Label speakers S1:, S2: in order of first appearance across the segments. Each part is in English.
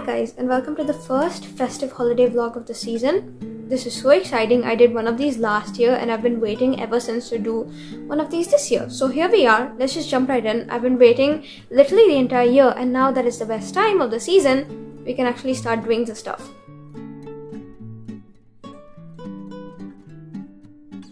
S1: guys, and welcome to the first festive holiday vlog of the season. This is so exciting. I did one of these last year and I've been waiting ever since to do one of these this year. So here we are. Let's just jump right in. I've been waiting literally the entire year, and now that it's the best time of the season, we can actually start doing the stuff.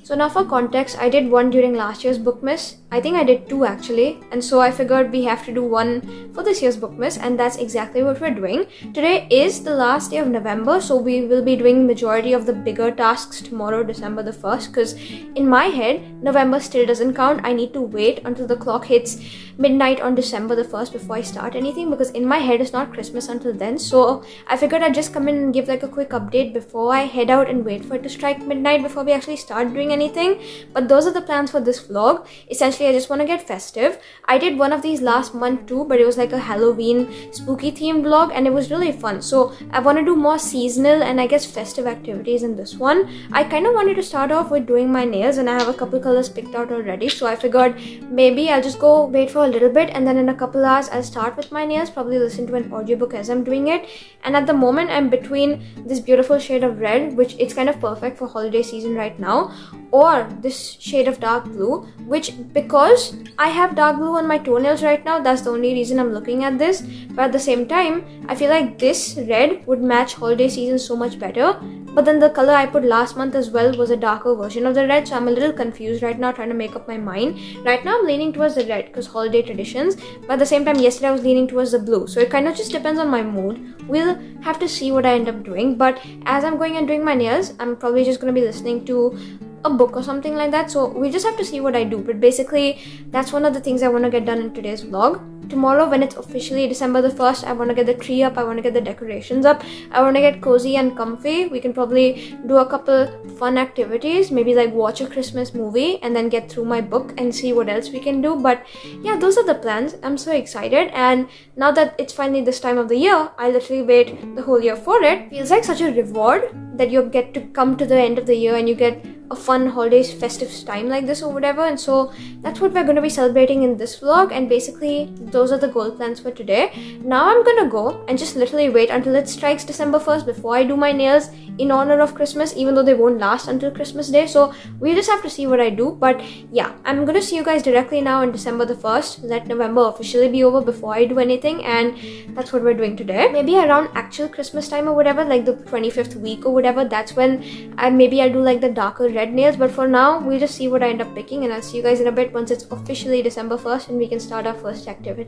S1: So now for context, I did one during last year's Bookmas. I think I did two actually, and so I figured we have to do one for this year's Bookmas, and that's exactly what we're doing. Today is the last day of November, so we will be doing majority of the bigger tasks tomorrow, December the 1st, because in my head, November still doesn't count. I need to wait until the clock hits midnight on December the 1st before I start anything, because in my head it's not Christmas until then. So I figured I'd just come in and give like a quick update before I head out and wait for it to strike midnight before we actually start doing anything. But those are the plans for this vlog. Essentially, I just want to get festive. I did one of these last month too, but it was like a Halloween spooky themed vlog and it was really fun. So I want to do more seasonal and I guess festive activities in this one. I kind of wanted to start off with doing my nails, and I have a couple colors picked out already. So I figured maybe I'll just go wait for a little bit, and then in a couple hours I'll start with my nails, probably listen to an audiobook as I'm doing it. And at the moment I'm between this beautiful shade of red, which it's kind of perfect for holiday season right now, or this shade of dark blue, which because I have dark blue on my toenails right now, that's the only reason I'm looking at this. But at the same time, I feel like this red would match holiday season so much better. But then the color I put last month as well was a darker version of the red, so I'm a little confused right now, trying to make up my mind. Right now I'm leaning towards the red because holiday traditions, but at the same time yesterday I was leaning towards the blue, so it kind of just depends on my mood. We'll have to see what I end up doing, but as I'm going and doing my nails, I'm probably just going to be listening to a book or something like that, so we just have to see what I do. But basically that's one of the things I want to get done in today's vlog. Tomorrow, when it's officially December the 1st, I want to get the tree up, I want to get the decorations up, I want to get cozy and comfy. We can probably do a couple fun activities, maybe like watch a Christmas movie and then get through my book and see what else we can do. But yeah, those are the plans. I'm so excited, and now that it's finally this time of the year, I literally wait the whole year for it. Feels like such a reward that you get to come to the end of the year and you get a fun holidays festive time like this or whatever. And so that's what we're going to be celebrating in this vlog, and basically those are the goal plans for today. Now I'm gonna go and just literally wait until it strikes December 1st before I do my nails in honor of Christmas, even though they won't last until Christmas Day, so we just have to see what I do. But yeah, I'm gonna see you guys directly now on December the 1st. Let November officially be over before I do anything, and that's what we're doing today. Maybe around actual Christmas time or whatever, like the 25th week or whatever, that's when maybe I'll do like the darker red nails. But for now, we'll just see what I end up picking, and I'll see you guys in a bit once it's officially December 1st and we can start our first activity.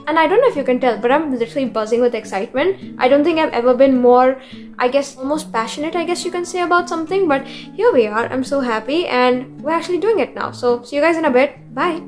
S1: And I don't know if you can tell, but I'm literally buzzing with excitement. I don't think I've ever been more, I guess, almost passionate, I guess you can say, about something. But here we are. I'm so happy and we're actually doing it now. So see you guys in a bit. Bye.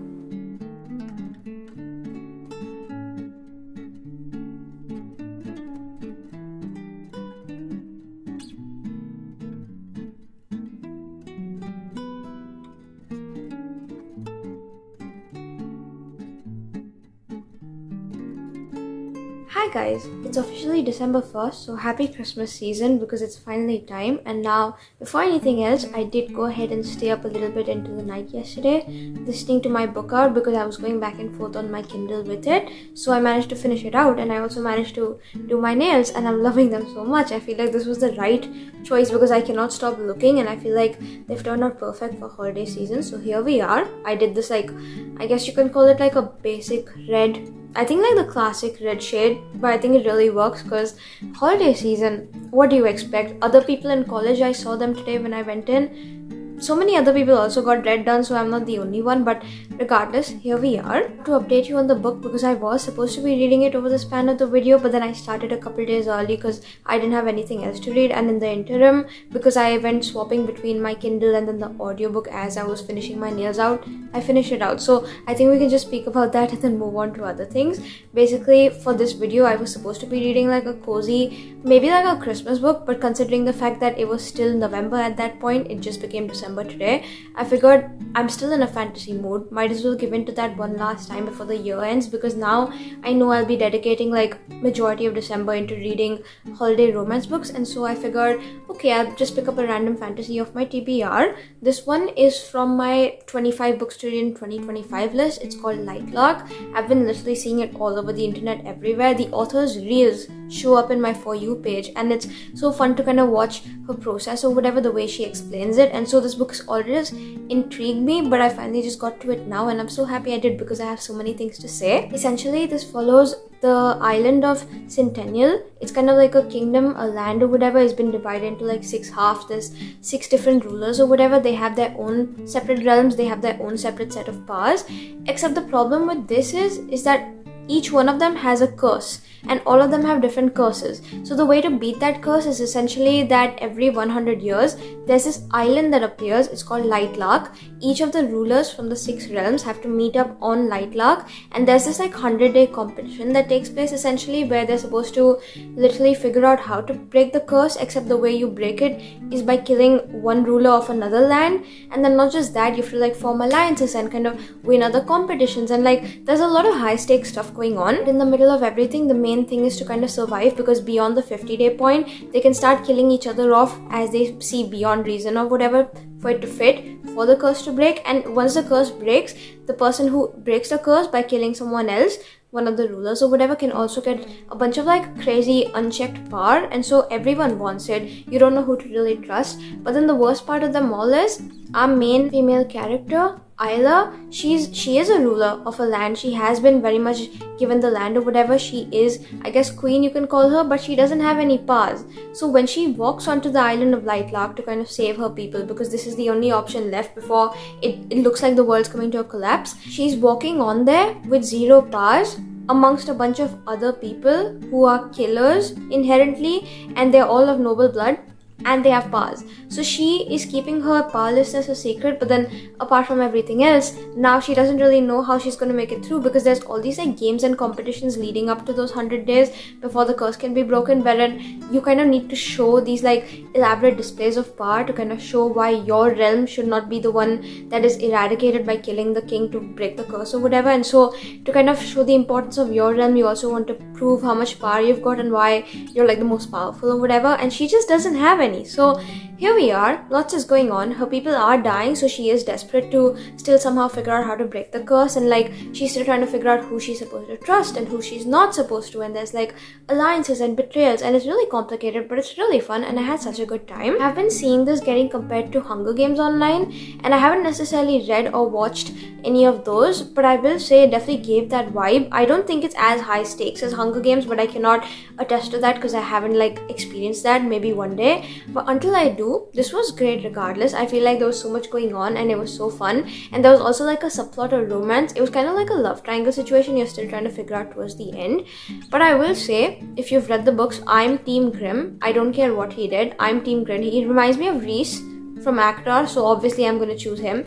S1: Hi guys, it's officially December 1st, so happy Christmas season, because it's finally time. And now, before anything else, I did go ahead and stay up a little bit into the night yesterday listening to my book out, because I was going back and forth on my Kindle with it. So I managed to finish it out, and I also managed to do my nails, and I'm loving them so much. I feel like this was the right choice because I cannot stop looking, and I feel like they've turned out perfect for holiday season. So here we are. I did this, like, I guess you can call it like a basic red, I think like the classic red shade, but I think it really works because holiday season, what do you expect? Other people in college, I saw them today when I went in. So many other people also got red done, so I'm not the only one. But regardless, here we are. To update you on the book, because I was supposed to be reading it over the span of the video, but then I started a couple days early because I didn't have anything else to read. And in the interim, because I went swapping between my Kindle and then the audiobook as I was finishing my nails out, I finished it out. So I think we can just speak about that and then move on to other things. Basically, for this video, I was supposed to be reading like a cozy, maybe like a Christmas book, but considering the fact that it was still November at that point, it just became December today. I figured I'm still in a fantasy mood. Might as well give in to that one last time before the year ends, because now I know I'll be dedicating like majority of December into reading holiday romance books, and so I figured, okay, I'll just pick up a random fantasy of my TBR. This one is from my 25 books to read in 2025 list. It's called Lightlark. I've been literally seeing it all over the internet everywhere. The author's reels show up in my For You page, and it's so fun to kind of watch her process or whatever, the way she explains it. And so this book always intrigued me, but I finally just got to it now, and I'm so happy I did because I have so many things to say. Essentially, this follows the island of Centennial. It's kind of like a kingdom, a land or whatever. It's been divided into like 6 halves. There's 6 different rulers or whatever. They have their own separate realms. They have their own separate set of powers. Except the problem with this is that each one of them has a curse, and all of them have different curses. So the way to beat that curse is essentially that every 100 years there's this island that appears. It's called Lightlark. Each of the rulers from the 6 realms have to meet up on Lightlark, and there's this like 100-day competition that takes place essentially, where they're supposed to literally figure out how to break the curse, except the way you break it is by killing one ruler of another land. And then not just that, you have to like form alliances and kind of win other competitions, and like there's a lot of high stakes stuff going on. In the middle of everything, the main thing is to kind of survive, because beyond the 50-day point they can start killing each other off as they see beyond reason or whatever for it to fit for the curse to break. And once the curse breaks, the person who breaks the curse by killing someone else, one of the rulers or whatever, can also get a bunch of like crazy unchecked power, and so everyone wants it. You don't know who to really trust. But then the worst part of them all is our main female character, Isla. She is a ruler of a land. She has been very much given the land or whatever. She is, I guess, queen you can call her, but she doesn't have any powers. So when she walks onto the island of Lightlark to kind of save her people, because this is the only option left before it looks like the world's coming to a collapse, she's walking on there with 0 powers amongst a bunch of other people who are killers inherently, and they're all of noble blood, and they have powers. So she is keeping her powerlessness a secret, but then apart from everything else, now she doesn't really know how she's going to make it through, because there's all these like games and competitions leading up to those 100 days before the curse can be broken, wherein you kind of need to show these like elaborate displays of power to kind of show why your realm should not be the one that is eradicated by killing the king to break the curse or whatever. And so to kind of show the importance of your realm, you also want to prove how much power you've got and why you're like the most powerful or whatever, and she just doesn't have any. So here we are, lots is going on. Her people are dying, so she is desperate to still somehow figure out how to break the curse, and like she's still trying to figure out who she's supposed to trust and who she's not supposed to, and there's like alliances and betrayals, and it's really complicated, but it's really fun, and I had such a good time. I've been seeing this getting compared to Hunger Games online, and I haven't necessarily read or watched any of those, but I will say it definitely gave that vibe. I don't think it's as high stakes as Hunger Games, but I cannot attest to that because I haven't like experienced that. Maybe one day, but until I do, this was great regardless. I feel like there was so much going on and it was so fun, and there was also like a subplot of romance. It was kind of like a love triangle situation you're still trying to figure out towards the end. But I will say, if you've read the books, I'm Team Grimm. I don't care what he did, I'm Team Grimm. He reminds me of Reese from Aster, so obviously I'm going to choose him.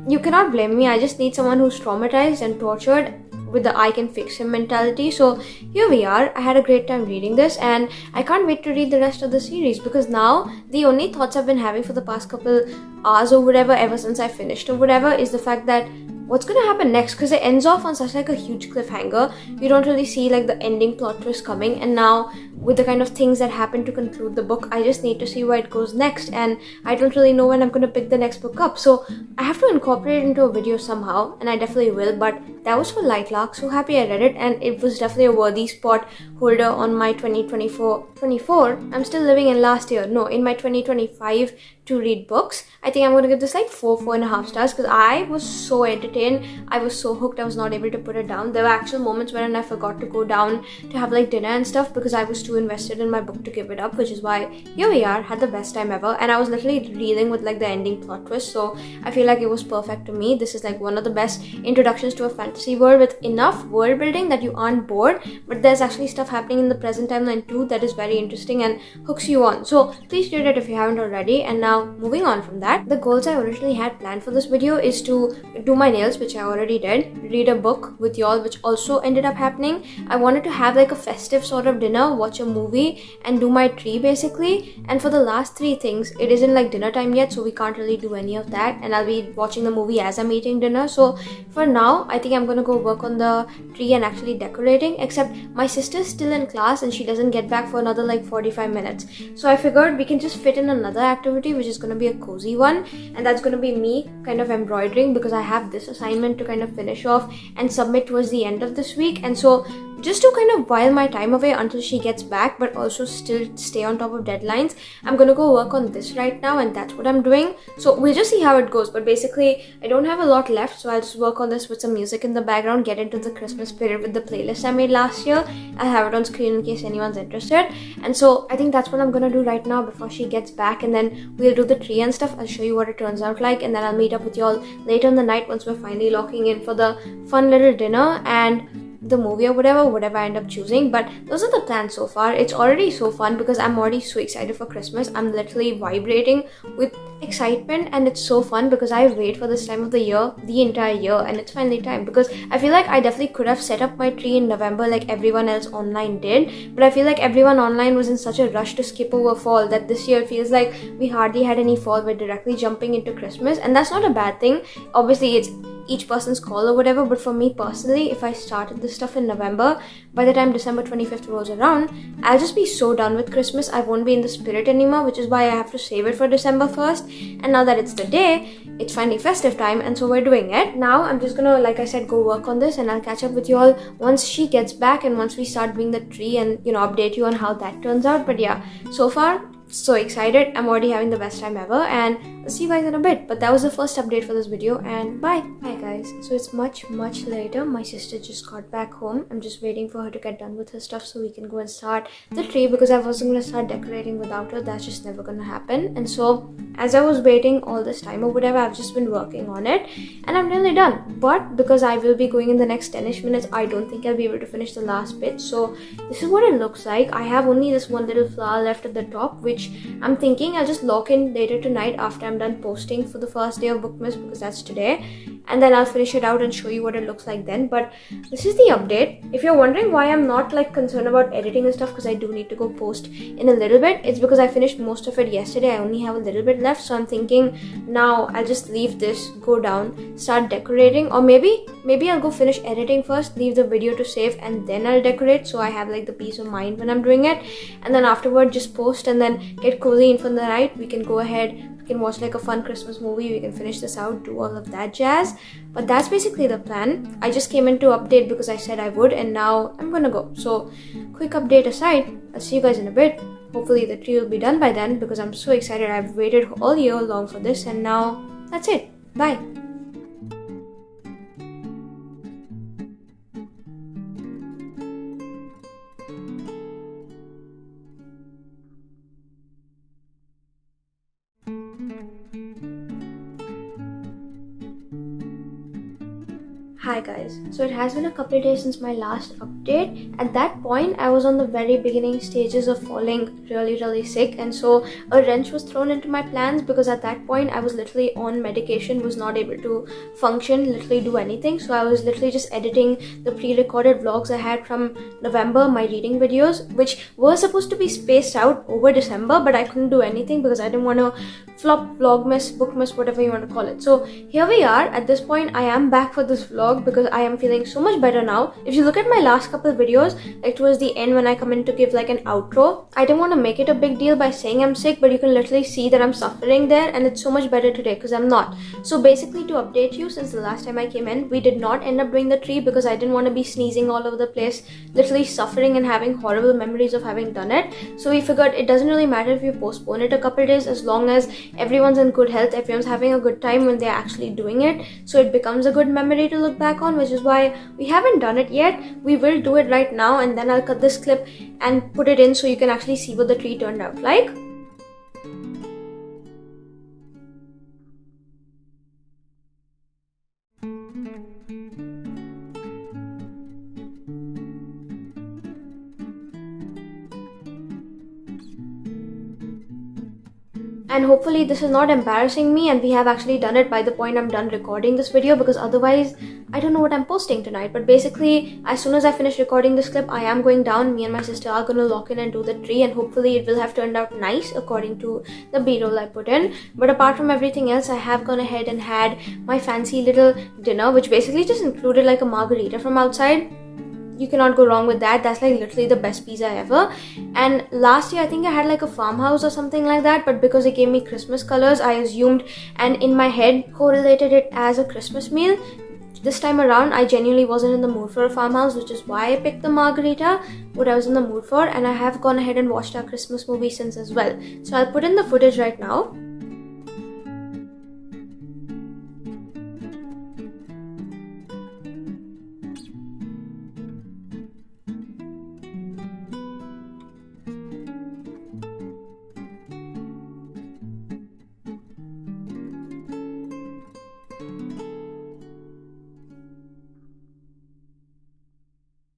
S1: You cannot blame me. I just need someone who's traumatized and tortured with the I can fix him mentality. So here we are. I had a great time reading this, and I can't wait to read the rest of the series, because now the only thoughts I've been having for the past couple hours or whatever, ever since I finished or whatever, is the fact that what's gonna happen next, because it ends off on such like a huge cliffhanger. You don't really see like the ending plot twist coming, and now with the kind of things that happen to conclude the book, I just need to see where it goes next, and I don't really know when I'm gonna pick the next book up. So I have to incorporate it into a video somehow, and I definitely will. But that was for Lightlark. So happy I read it, and it was definitely a worthy spot holder on my 2024. I'm still living in last year. No, in my 2025 to read books. I think I'm going to give this like 4.5 stars, because I was so entertained. I was so hooked. I was not able to put it down. There were actual moments when I forgot to go down to have like dinner and stuff because I was too invested in my book to give it up, which is why here we are, had the best time ever. And I was literally reeling with like the ending plot twist, so I feel like it was perfect to me. This is like one of the best introductions to a fantasy world with enough world building that you aren't bored, but there's actually stuff happening in the present timeline too that is very interesting and hooks you on. So please read it if you haven't already. And now moving on from that, the goals I originally had planned for this video is to do my nails, which I already did, read a book with y'all, which also ended up happening. I wanted to have like a festive sort of dinner, watch watch a movie and do my tree basically. And for the last 3 things, it isn't like dinner time yet, so we can't really do any of that, and I'll be watching the movie as I'm eating dinner. So for now, I think I'm gonna go work on the tree and actually decorating, except my sister's still in class and she doesn't get back for another like 45 minutes. So I figured we can just fit in another activity, which is gonna be a cozy one, and that's gonna be me kind of embroidering, because I have this assignment to kind of finish off and submit towards the end of this week. And so just to kind of while my time away until she gets back, but also still stay on top of deadlines, I'm gonna go work on this right now, and that's what I'm doing. So we'll just see how it goes, but basically I don't have a lot left, so I'll just work on this with some music in the background, get into the Christmas spirit with the playlist I made last year. I'll have it on screen in case anyone's interested. And so I think that's what I'm gonna do right now before she gets back, and then we'll do the tree and stuff. I'll show you what it turns out like, and then I'll meet up with y'all later in the night once we're finally locking in for the fun little dinner and the movie or whatever I end up choosing. But those are the plans so far. It's already so fun because I'm already so excited for Christmas. I'm literally vibrating with excitement, and it's so fun because I wait for this time of the year the entire year, and it's finally time. Because I feel like I definitely could have set up my tree in November like everyone else online did, but I feel like everyone online was in such a rush to skip over fall that this year it feels like we hardly had any fall. We're directly jumping into Christmas, and that's not a bad thing. Obviously it's each person's call or whatever, but for me personally, if I started this stuff in November, by the time December 25th rolls around, I'll just be so done with Christmas. I won't be in the spirit anymore, which is why I have to save it for December 1st. And now that it's the day, it's finally festive time, and so we're doing it. Now I'm just gonna, like I said, go work on this, and I'll catch up with you all once she gets back and once we start doing the tree, and update you on how that turns out. But yeah, so far so excited. I'm already having the best time ever, and I'll see you guys in a bit. But that was the first update for this video, and bye. Hi guys, so it's much later. My sister just got back home. I'm just waiting for her to get done with her stuff so we can go and start the tree, because I wasn't gonna start decorating without her. That's just never gonna happen. And so as I was waiting all this time or whatever, I've just been working on it, and I'm nearly done. But because I will be going in the next 10ish minutes, I don't think I'll be able to finish the last bit. So this is what it looks like. I have only this one little flower left at the top, which I'm thinking I'll just lock in later tonight after I'm done posting for the first day of Bookmas, because that's today, and then I'll finish it out and show you what it looks like then. But this is the update. If you're wondering why I'm not like concerned about editing and stuff, because I do need to go post in a little bit, it's because I finished most of it yesterday. I only have a little bit left, so I'm thinking now I'll just leave this, go down, start decorating, or maybe I'll go finish editing first, leave the video to save, and then I'll decorate, so I have like the peace of mind when I'm doing it, and then afterward just post and then get cozy in for the night. We can go ahead, we can watch like a fun Christmas movie, we can finish this out, do all of that jazz. But that's basically the plan. I just came in to update because I said I would, and now I'm gonna go. So quick update aside, I'll see you guys in a bit. Hopefully the tree will be done by then, because I'm so excited. I've waited all year long for this, and now that's it. Bye. Hi guys, so it has been a couple of days since my last update. At that point, I was on the very beginning stages of falling really sick, and so a wrench was thrown into my plans, because at that point I was literally on medication, was not able to function, literally do anything. So I was literally just editing the pre-recorded vlogs I had from November, my reading videos, which were supposed to be spaced out over December, but I couldn't do anything because I didn't want to flop, vlogmas, bookmas, whatever you want to call it. So here we are. At this point, I am back for this vlog because I am feeling so much better now. If you look at my last couple of videos, like towards the end when I come in to give like an outro, I didn't want to make it a big deal by saying I'm sick, but you can literally see that I'm suffering there, and it's so much better today because I'm not. So basically, to update you, since the last time I came in, we did not end up doing the tree because I didn't want to be sneezing all over the place, literally suffering and having horrible memories of having done it. So we figured it doesn't really matter if you postpone it a couple days, as long as everyone's in good health, everyone's having a good time when they're actually doing it, so it becomes a good memory to look back on, which is why we haven't done it yet. We will do it right now, and then I'll cut this clip and put it in so you can actually see what the tree turned out like. and hopefully this is not embarrassing me and we have actually done it by the point I'm done recording this video, because otherwise I don't know what I'm posting tonight. But basically, as soon as I finish recording this clip, I am going down. Me and my sister are going to lock in and do the tree, and hopefully it will have turned out nice according to the b-roll I put in. But apart from everything else, I have gone ahead and had my fancy little dinner, which basically just included like a margarita from outside. You cannot go wrong with that. That's like literally the best pizza ever. And last year I think I had like a farmhouse or something like that, but because it gave me Christmas colors, I assumed and in my head correlated it as a Christmas meal. This time around, I genuinely wasn't in the mood for a farmhouse, which is why I picked the margarita, what I was in the mood for, and I have gone ahead and watched our Christmas movie since as well. So I'll put in the footage right now.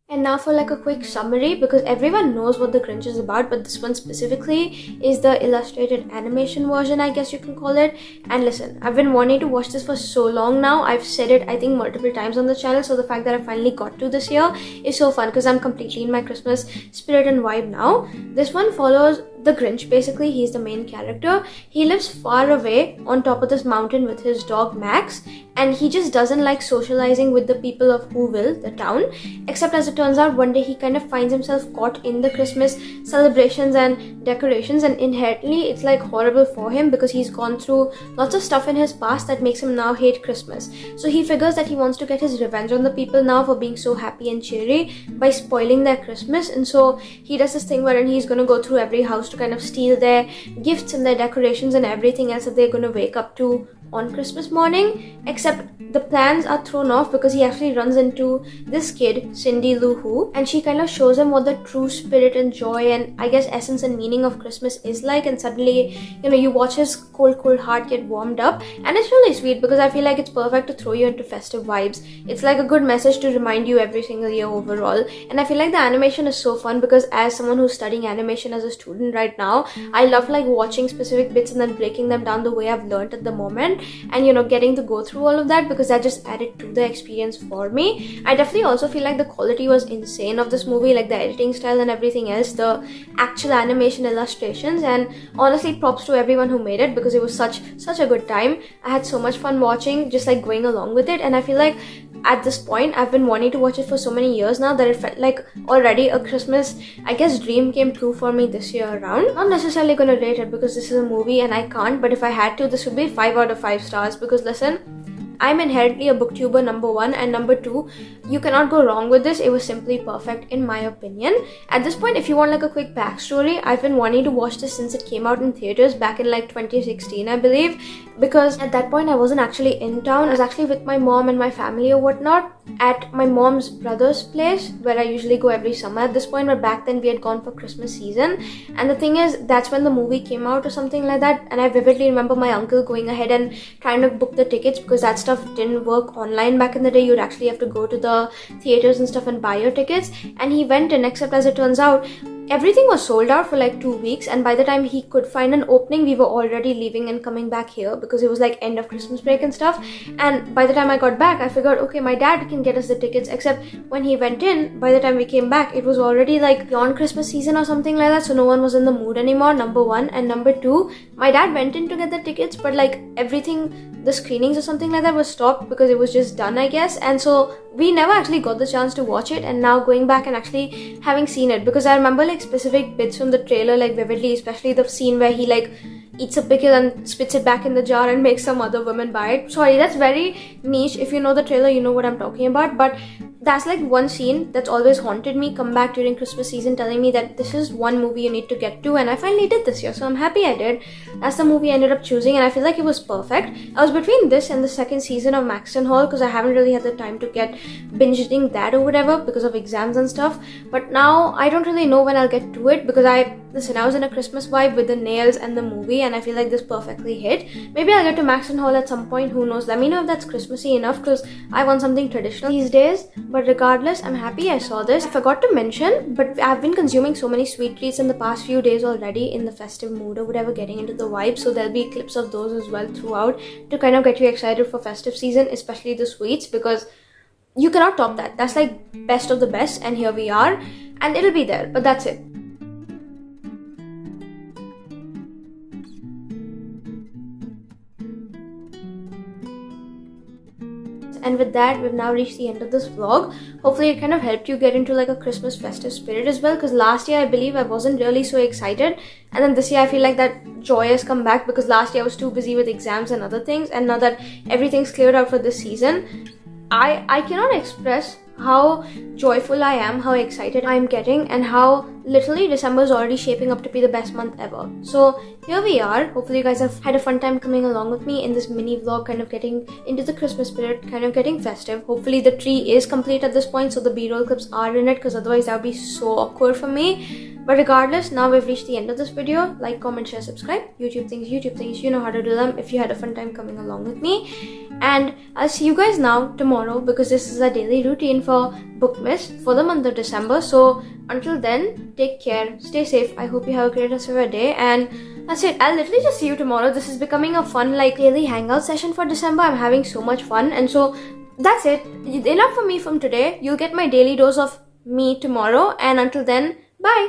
S1: And now for like a quick summary, because everyone knows what the Grinch is about, but this one specifically is the illustrated animation version, I guess you can call it. And listen, I've been wanting to watch this for so long now. I've said it I think multiple times on the channel, so the fact that I finally got to this year is so fun because I'm completely in my Christmas spirit and vibe now. This one follows the Grinch. Basically, he's the main character. He lives far away on top of this mountain with his dog Max, and he just doesn't like socializing with the people of Whoville, the town, except as it turns out one day he kind of finds himself caught in the Christmas celebrations and decorations, and inherently it's like horrible for him because he's gone through lots of stuff in his past that makes him now hate Christmas. So he figures that he wants to get his revenge on the people now for being so happy and cheery by spoiling their Christmas, and so he does this thing wherein he's gonna go through every house to kind of steal their gifts and their decorations and everything else that they're going to wake up to on Christmas morning, except the plans are thrown off because he actually runs into this kid, Cindy Lou Who, and she kind of shows him what the true spirit and joy and I guess essence and meaning of Christmas is like, and suddenly, you know, you watch his cold heart get warmed up, and it's really sweet because I feel like it's perfect to throw you into festive vibes. It's like a good message to remind you every single year overall, and I feel like the animation is so fun because as someone who's studying animation as a student right now, I love like watching specific bits and then breaking them down the way I've learned at the moment, and you know, getting to go through all of that because that just added to the experience for me. I definitely also feel like the quality was insane of this movie, like the editing style and everything else, the actual animation illustrations, and honestly props to everyone who made it because it was such a good time. I had so much fun watching, just like going along with it, and I feel like at this point I've been wanting to watch it for so many years now that it felt like already a Christmas, I guess, dream came true for me this year around. Not necessarily gonna rate it because this is a movie and I can't, but if I had to, this would be 5 out of 5 stars because listen, I'm inherently a booktuber, number one, and number two, you cannot go wrong with this. It was simply perfect in my opinion. At this point, if you want like a quick backstory, I've been wanting to watch this since it came out in theaters back in like 2016, I believe, because at that point I wasn't actually in town. I was actually with my mom and my family or whatnot at my mom's brother's place where I usually go every summer at this point, but back then we had gone for Christmas season, and the thing is, that's when the movie came out or something like that, and I vividly remember my uncle going ahead and trying to book the tickets because that's stuff didn't work online back in the day. You'd actually have to go to the theaters and stuff and buy your tickets, and he went in, except as it turns out everything was sold out for like 2 weeks, and by the time he could find an opening we were already leaving and coming back here because it was like end of Christmas break and stuff. And by the time I got back I figured, okay, my dad can get us the tickets, except when he went in, by the time we came back it was already like beyond Christmas season or something like that, so no one was in the mood anymore, number one. And number two, my dad went in to get the tickets, but like everything, the screenings or something like that was stopped because it was just done, I guess, and so we never actually got the chance to watch it. And now going back and actually having seen it, because I remember like specific bits from the trailer like vividly, especially the scene where he like eats a pickle and spits it back in the jar and makes some other woman buy it. Sorry, that's very niche. If you know the trailer, you know what I'm talking about, but that's like one scene that's always haunted me come back during Christmas season, telling me that this is one movie you need to get to, and I finally did this year, so I'm happy I did. That's the movie I ended up choosing, and I feel like it was perfect. I was between this and the second season of Maxton Hall because I haven't really had the time to get binge eating that or whatever because of exams and stuff, but now I don't really know when I'll get to it because I was in a Christmas vibe with the nails and the movie, and I feel like this perfectly hit. Maybe I'll get to Maxton Hall at some point, who knows. Let me know if that's Christmassy enough because I want something traditional these days. But regardless, I'm happy I saw this. I forgot to mention, but I've been consuming so many sweet treats in the past few days already in the festive mood or whatever, getting into the vibe. So there'll be clips of those as well throughout to kind of get you excited for festive season, especially the sweets, because you cannot top that. That's like best of the best, and here we are, and it'll be there, but that's it. And with that, we've now reached the end of this vlog. Hopefully it kind of helped you get into like a Christmas festive spirit as well, because last year I believe I wasn't really so excited, and then this year I feel like that joy has come back, because last year I was too busy with exams and other things, and now that everything's cleared out for this season, I cannot express how joyful I am, how excited I'm getting, and how literally December is already shaping up to be the best month ever. So here we are. Hopefully you guys have had a fun time coming along with me in this mini vlog, kind of getting into the Christmas spirit, kind of getting festive. Hopefully the tree is complete at this point, so the b-roll clips are in it, because otherwise that would be so awkward for me. But regardless, now we've reached the end of this video. Like, comment, share, subscribe. YouTube things, you know how to do them if you had a fun time coming along with me. And I'll see you guys now tomorrow, because this is a daily routine for Bookmas for the month of December. So until then, take care, stay safe. I hope you have a great rest of your day, and that's it. I'll literally just see you tomorrow. This is becoming a fun like daily hangout session for December. I'm having so much fun, and so that's it. Enough for me from today. You'll get my daily dose of me tomorrow, and until then, bye.